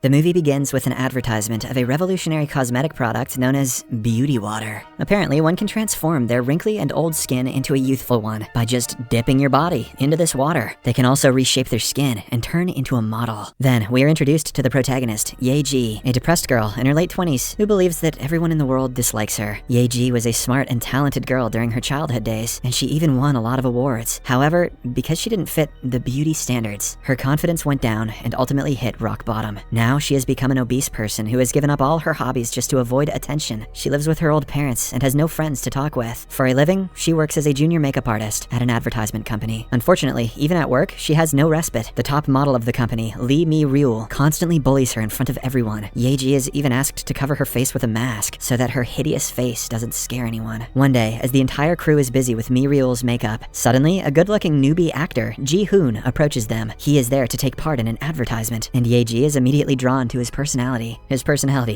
The movie begins with an advertisement of a revolutionary cosmetic product known as beauty water. Apparently, one can transform their wrinkly and old skin into a youthful one by just dipping your body into this water. They can also reshape their skin and turn into a model. Then, we are introduced to the protagonist, Ye-ji, a depressed girl in her late 20s who believes that everyone in the world dislikes her. Ye-ji was a smart and talented girl during her childhood days, and she even won a lot of awards. However, because she didn't fit the beauty standards, her confidence went down and ultimately hit rock bottom. Now she has become an obese person who has given up all her hobbies just to avoid attention. She lives with her old parents and has no friends to talk with. For a living, she works as a junior makeup artist at an advertisement company. Unfortunately, even at work, she has no respite. The top model of the company, Lee Mi-ryul, constantly bullies her in front of everyone. Ye-ji is even asked to cover her face with a mask so that her hideous face doesn't scare anyone. One day, as the entire crew is busy with Mi-ryul's makeup, suddenly a good-looking newbie actor, Ji-hoon, approaches them. He is there to take part in an advertisement, and Ye-ji is immediately drawn to his personality.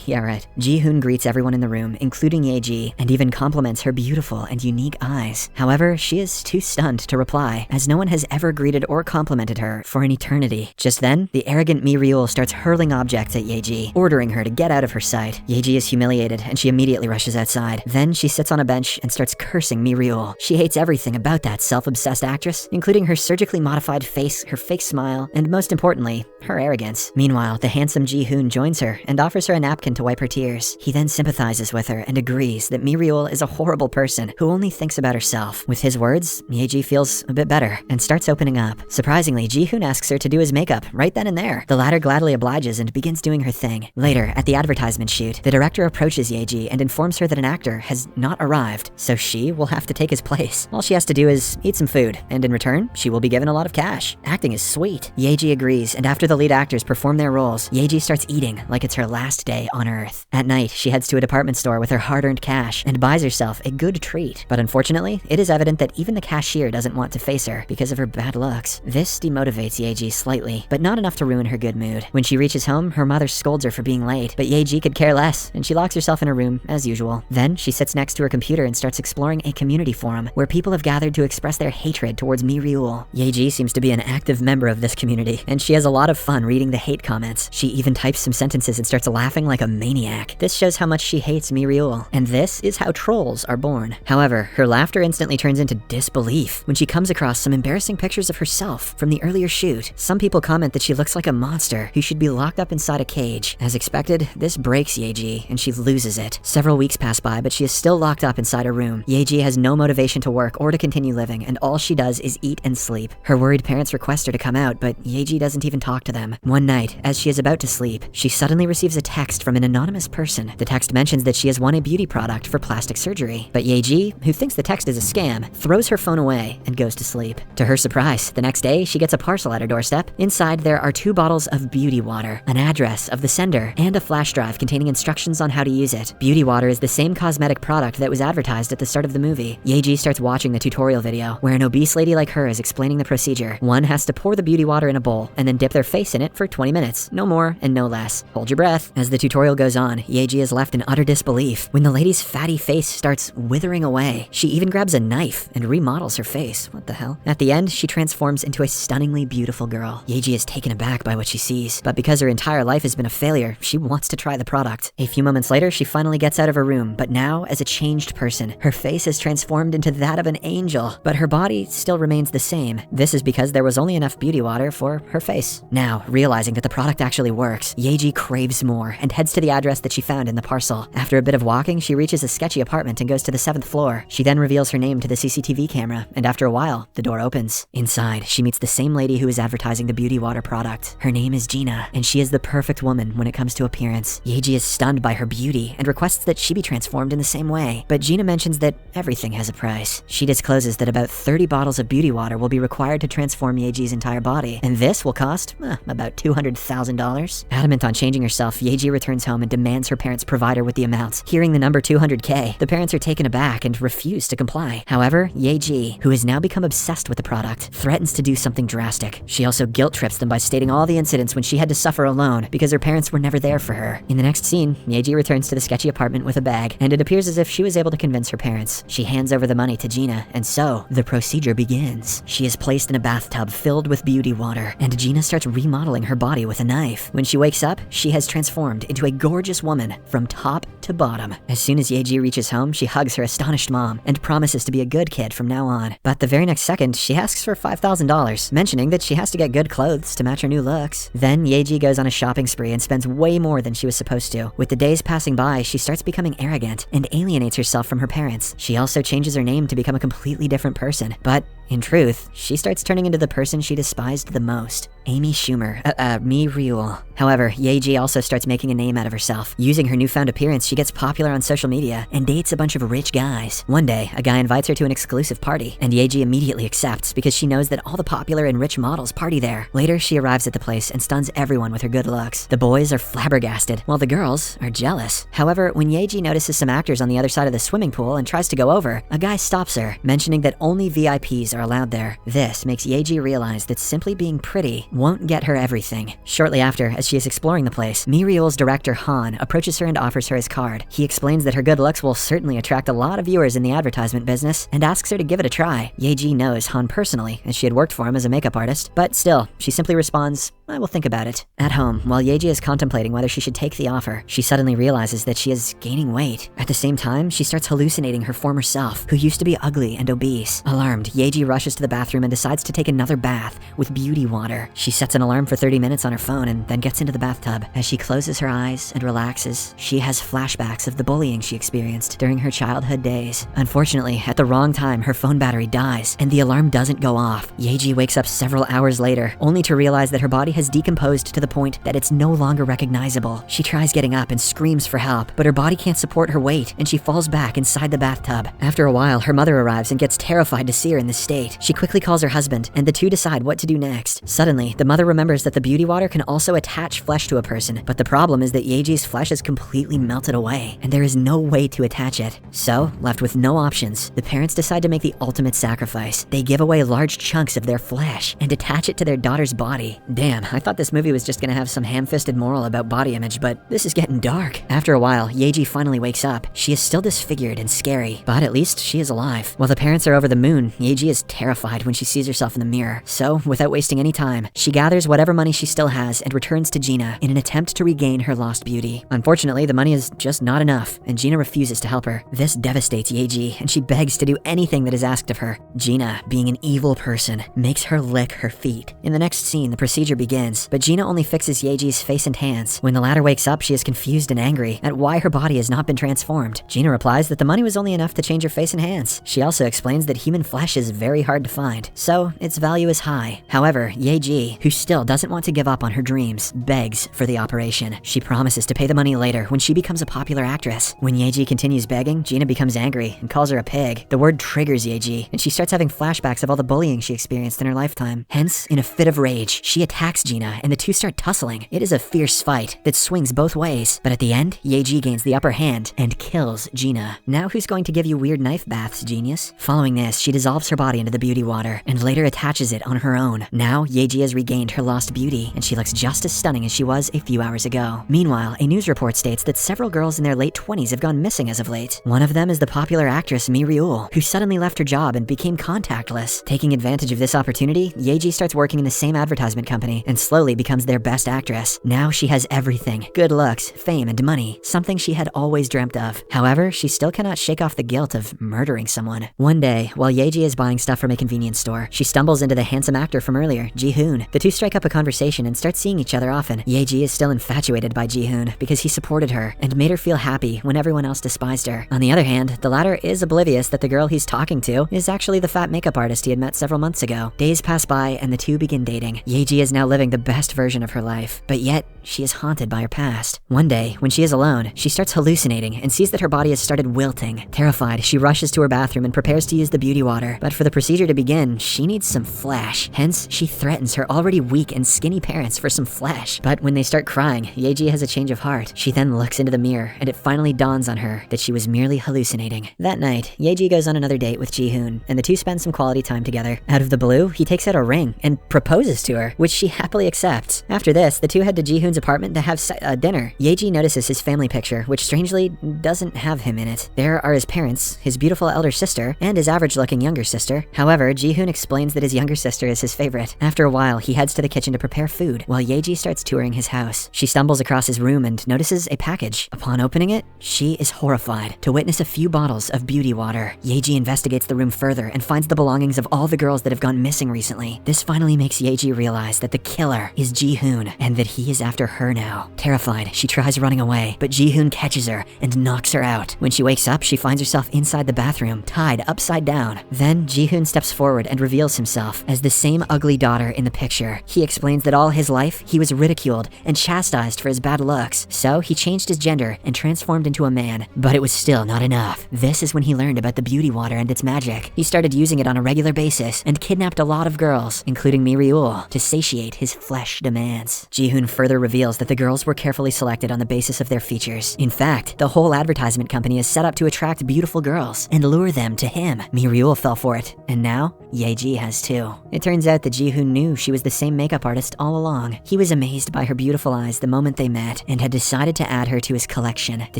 Yeah, right. Ji-hoon greets everyone in the room, including Ye-ji, and even compliments her beautiful and unique eyes. However, she is too stunned to reply, as no one has ever greeted or complimented her for an eternity. Just then, the arrogant Mi-ryul starts hurling objects at Ye-ji, ordering her to get out of her sight. Ye-ji is humiliated, and she immediately rushes outside. Then she sits on a bench and starts cursing Mi-ryul. She hates everything about that self-obsessed actress, including her surgically modified face, her fake smile, and most importantly, her arrogance. Meanwhile, the handsome Ji-hoon joins her and offers her a napkin to wipe her tears. He then sympathizes with her and agrees that Mi-ryul is a horrible person who only thinks about herself. With his words, Ye-ji feels a bit better and starts opening up. Surprisingly, Ji-hoon asks her to do his makeup right then and there. The latter gladly obliges and begins doing her thing. Later, at the advertisement shoot, the director approaches Ye-ji and informs her that an actor has not arrived, so she will have to take his place. All she has to do is eat some food, and in return, she will be given a lot of cash. Acting is sweet. Ye-ji agrees, and after the lead actors perform their roles, Ye-ji starts eating like it's her last day on Earth. At night, she heads to a department store with her hard-earned cash and buys herself a good treat. But unfortunately, it is evident that even the cashier doesn't want to face her because of her bad looks. This demotivates Ye-ji slightly, but not enough to ruin her good mood. When she reaches home, her mother scolds her for being late, but Ye-ji could care less, and she locks herself in her room as usual. Then, she sits next to her computer and starts exploring a community forum where people have gathered to express their hatred towards Mi-ryul. Ye-ji seems to be an active member of this community, and she has a lot of fun reading the hate comments. She even types some sentences and starts laughing like a maniac. This shows how much she hates Mi-ryul, and this is how trolls are born. However, her laughter instantly turns into disbelief when she comes across some embarrassing pictures of herself from the earlier shoot. Some people comment that she looks like a monster who should be locked up inside a cage. As expected, this breaks Ye-ji, and she loses it. Several weeks pass by, but she is still locked up inside her room. Ye-ji has no motivation to work or to continue living, and all she does is eat and sleep. Her worried parents request her to come out, but Ye-ji doesn't even talk to them. One night, as she is about to sleep, she suddenly receives a text from an anonymous person. The text mentions that she has won a beauty product for plastic surgery, but Ye-ji, who thinks the text is a scam, throws her phone away and goes to sleep. To her surprise, the next day, she gets a parcel at her doorstep. Inside, there are 2 bottles of beauty water, an address of the sender, and a flash drive containing instructions on how to use it. Beauty water is the same cosmetic product that was advertised at the start of the movie. Ye-ji starts watching the tutorial video, where an obese lady like her is explaining the procedure. One has to pour the beauty water in a bowl and then dip their face in it for 20 minutes. No more and no less. Hold your breath. As the tutorial goes on, Ye-ji is left in utter disbelief when the lady's fatty face starts withering away. She even grabs a knife and remodels her face. What the hell? At the end, she transforms into a stunningly beautiful girl. Ye-ji is taken aback by what she sees, but because her entire life has been a failure, she wants to try the product. A few moments later, she finally gets out of her room, but now as a changed person. Her face has transformed into that of an angel, but her body still remains the same. This is because there was only enough beauty water for her face. Now, realizing that the product actually works, Ye-ji craves more and heads to the address that she found in the parcel. After a bit of walking, she reaches a sketchy apartment and goes to the 7th floor. She then reveals her name to the CCTV camera, and after a while, the door opens. Inside, she meets the same lady who is advertising the beauty water product. Her name is Gina, and she is the perfect woman when it comes to appearance. Ye-ji is stunned by her beauty and requests that she be transformed in the same way, but Gina mentions that everything has a price. She discloses that about 30 bottles of beauty water will be required to transform Ye-ji's entire body, and this will cost about $200,000. Adamant on changing herself, Ye-ji returns home and demands her parents provide her with the amounts. Hearing the number $200K, the parents are taken aback and refuse to comply. However, Ye-ji, who has now become obsessed with the product, threatens to do something drastic. She also guilt trips them by stating all the incidents when she had to suffer alone because her parents were never there for her. In the next scene, Ye-ji returns to the sketchy apartment with a bag, and it appears as if she was able to convince her parents. She hands over the money to Gina, and so, the procedure begins. She is placed in a bathtub filled with beauty water, and Gina starts remodeling her body with a knife. When she wakes up, she has transformed into a gorgeous woman from top to bottom. As soon as Yeji reaches home, she hugs her astonished mom and promises to be a good kid from now on. But the very next second, she asks for $5,000, mentioning that she has to get good clothes to match her new looks. Then Yeji goes on a shopping spree and spends way more than she was supposed to. With the days passing by, she starts becoming arrogant and alienates herself from her parents. She also changes her name to become a completely different person. But in truth, she starts turning into the person she despised the most. Amy Schumer, Mi Ryul. However, Yeji also starts making a name out of herself. Using her newfound appearance, she gets popular on social media and dates a bunch of rich guys. One day, a guy invites her to an exclusive party, and Yeji immediately accepts because she knows that all the popular and rich models party there. Later, she arrives at the place and stuns everyone with her good looks. The boys are flabbergasted, while the girls are jealous. However, when Yeji notices some actors on the other side of the swimming pool and tries to go over, a guy stops her, mentioning that only VIPs are allowed there. This makes Yeji realize that simply being pretty won't get her everything. Shortly after, as she is exploring the place, Mi Ryul's director Han approaches her and offers her his card. He explains that her good looks will certainly attract a lot of viewers in the advertisement business and asks her to give it a try. Yeji knows Han personally, as she had worked for him as a makeup artist, but still, she simply responds, "I will think about it." At home, while Yeji is contemplating whether she should take the offer, she suddenly realizes that she is gaining weight. At the same time, she starts hallucinating her former self, who used to be ugly and obese. Alarmed, Yeji rushes to the bathroom and decides to take another bath with beauty water. She sets an alarm for 30 minutes on her phone and then gets into the bathtub. As she closes her eyes and relaxes, she has flashbacks of the bullying she experienced during her childhood days. Unfortunately, at the wrong time, her phone battery dies and the alarm doesn't go off. Yeji wakes up several hours later, only to realize that her body has decomposed to the point that it's no longer recognizable. She tries getting up and screams for help, but her body can't support her weight and she falls back inside the bathtub. After a while, her mother arrives and gets terrified to see her in this state. She quickly calls her husband and the two decide what to do next. Suddenly, the mother remembers that the beauty water can also attach flesh to a person, but the problem is that Yeji's flesh is completely melted away and there is no way to attach it. So, left with no options, the parents decide to make the ultimate sacrifice. They give away large chunks of their flesh and attach it to their daughter's body. Damn, I thought this movie was just gonna have some ham-fisted moral about body image, but this is getting dark. After a while, Yeji finally wakes up. She is still disfigured and scary, but at least she is alive. While the parents are over the moon, Yeji is terrified when she sees herself in the mirror. So, without wasting any time, she gathers whatever money she still has and returns to Gina in an attempt to regain her lost beauty. Unfortunately, the money is just not enough, and Gina refuses to help her. This devastates Yeji, and she begs to do anything that is asked of her. Gina, being an evil person, makes her lick her feet. In the next scene, the procedure begins, but Gina only fixes Yeji's face and hands. When the latter wakes up, she is confused and angry at why her body has not been transformed. Gina replies that the money was only enough to change her face and hands. She also explains that human flesh is very hard to find, so its value is high. However, Yeji, who still doesn't want to give up on her dreams, begs for the operation. She promises to pay the money later when she becomes a popular actress. When Yeji continues begging, Gina becomes angry and calls her a pig. The word triggers Yeji, and she starts having flashbacks of all the bullying she experienced in her lifetime. Hence, in a fit of rage, she attacks Gina and the two start tussling. It is a fierce fight that swings both ways, but at the end, Yeji gains the upper hand and kills Gina. Now who's going to give you weird knife baths, genius? Following this, she dissolves her body into the beauty water and later attaches it on her own. Now, Yeji has regained her lost beauty and she looks just as stunning as she was a few hours ago. Meanwhile, a news report states that several girls in their late 20s have gone missing as of late. One of them is the popular actress Mi Ryul, who suddenly left her job and became contactless. Taking advantage of this opportunity, Yeji starts working in the same advertisement company and slowly becomes their best actress. Now she has everything: good looks, fame, and money, something she had always dreamt of. However, she still cannot shake off the guilt of murdering someone. One day, while Yeji is buying stuff from a convenience store, she stumbles into the handsome actor from earlier, Ji-hoon. The two strike up a conversation and start seeing each other often. Yeji is still infatuated by Ji-hoon because he supported her and made her feel happy when everyone else despised her. On the other hand, the latter is oblivious that the girl he's talking to is actually the fat makeup artist he had met several months ago. Days pass by and the two begin dating. Yeji is now living the best version of her life, but yet she is haunted by her past. One day, when she is alone, she starts hallucinating and sees that her body has started wilting. Terrified, she rushes to her bathroom and prepares to use the beauty water, but for the procedure to begin, she needs some flesh. Hence, she threatens her already weak and skinny parents for some flesh. But when they start crying, Yeji has a change of heart. She then looks into the mirror, and it finally dawns on her that she was merely hallucinating. That night, Yeji goes on another date with Ji-hoon, and the two spend some quality time together. Out of the blue, he takes out a ring and proposes to her, which she happily accepts. After this, the two head to Ji-hoon's apartment to have dinner. Yeji notices his family picture, which strangely doesn't have him in it. There are his parents, his beautiful elder sister, and his average-looking younger sister. However, Ji-hoon explains that his younger sister is his favorite. After a while, he heads to the kitchen to prepare food, while Yeji starts touring his house. She stumbles across his room and notices a package. Upon opening it, she is horrified to witness a few bottles of beauty water. Yeji investigates the room further and finds the belongings of all the girls that have gone missing recently. This finally makes Yeji realize that the killer is Ji-hoon and that he is after her now. Terrified, she tries running away, but Ji-hoon catches her and knocks her out. When she wakes up, she finds herself inside the bathroom, tied upside down. Then Ji-hoon steps forward and reveals himself as the same ugly daughter in the picture. He explains that all his life, he was ridiculed and chastised for his bad looks, so he changed his gender and transformed into a man. But it was still not enough. This is when he learned about the beauty water and its magic. He started using it on a regular basis and kidnapped a lot of girls, including Miriul, to satiate his flesh demands. Ji-hoon further reveals that the girls were carefully selected on the basis of their features. In fact, the whole advertisement company is set up to attract beautiful girls and lure them to him. Miriul fell for it, and now Yeji has too. It turns out that Ji-hoon knew she was the same makeup artist all along. He was amazed by her beautiful eyes the moment they met and had decided to add her to his collection. The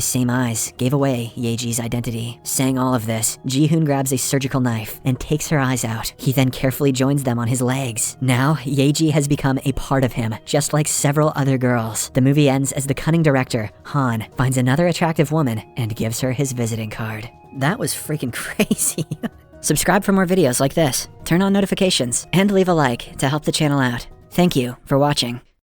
same eyes gave away Yeji's identity. Saying all of this, Ji-hoon grabs a surgical knife and takes her eyes out. He then carefully joins them on his legs. Now, Yeji has become a part of him, just like several other girls. The movie ends as the cunning director, Han, finds another attractive woman and gives her his visiting card. That was freaking crazy. Subscribe for more videos like this, turn on notifications, and leave a like to help the channel out. Thank you for watching.